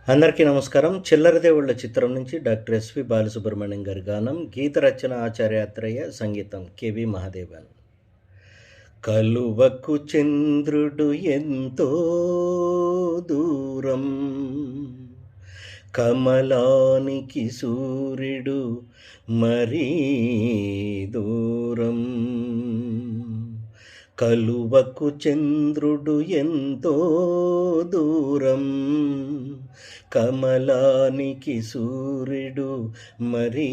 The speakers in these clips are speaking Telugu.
అందరికీ నమస్కారం. 'చిల్లరదేవుళ్ళ' చిత్రం నుంచి డాక్టర్ ఎస్‌పి బాలసుబ్రహ్మణ్యం గారి గానం, గీత రచన ఆచార్య ఆత్రేయ, సంగీతం కెవి మహాదేవన్. కలువకు చంద్రుడు ఎంతో దూరం, కమలానికి సూర్యుడు మరీ దూరం. కలువకు చంద్రుడు ఎంతో దూరం, కమలానికి సూర్యుడు మరీ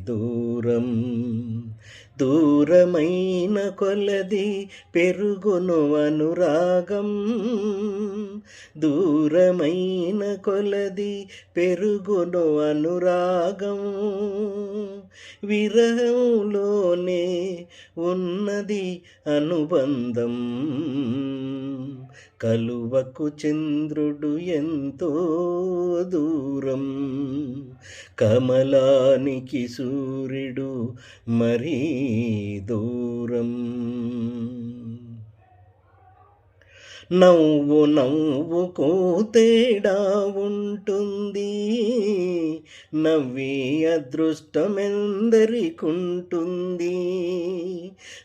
దూరం. దూరమైన కొలది పెరుగును అనురాగం, దూరమైన కొలది పెరుగును అనురాగం. విరహంలోనే ఉన్నది అనుబంధం, కలువకు చంద్రుడు ఎంతో దూరం, కమలానికి సూర్యుడు మరీ దూరం. నవ్వు నవ్వుకో తేడా ఉంటుంది, నవ్వే అదృష్టమెందరికుంటుంది.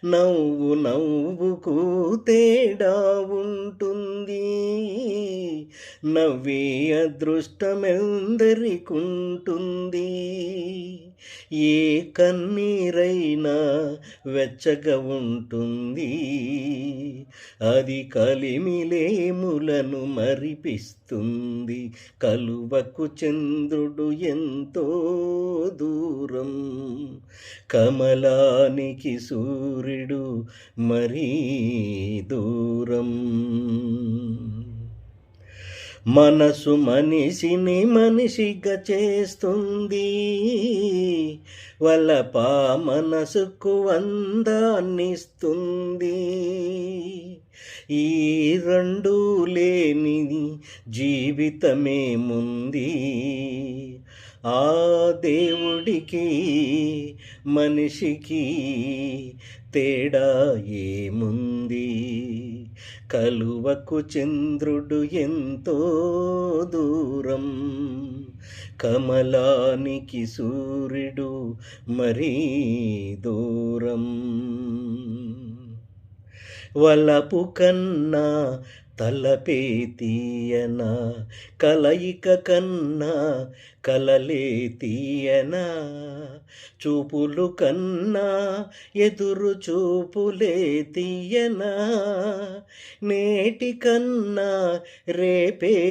నవ్వు నవ్వుకు తేడా ఉంటుంది, నవ్వే అదృష్టమెందరికుంటుంది. ఏ కన్నీరైనా వెచ్చగా ఉంటుంది, అది కలిమిలేములను మరిపిస్తుంది. కలువకు చంద్రుడు ఎంతో దూరం, కమలానికి సూర్యుడు మరీ దూరం. మనసు మనిషిని మనిషిగా చేస్తుంది, వలప మనసుకు అందాన్నిస్తుంది. ఈ రెండు లేని జీవితమేముంది, ఆ దేవుడికి మనిషికి తేడా ఏముంది. కలువకు చంద్రుడు ఎంతో దూరం, కమలానికి సూర్యుడు మరీ దూరం. వలపు కన్నా తలపే తీయనా, కలయిక కన్నా కలలే తీయనా. చూపులు కన్నా ఎదురు చూపులే తీయనా, నేటి కన్నా రేపే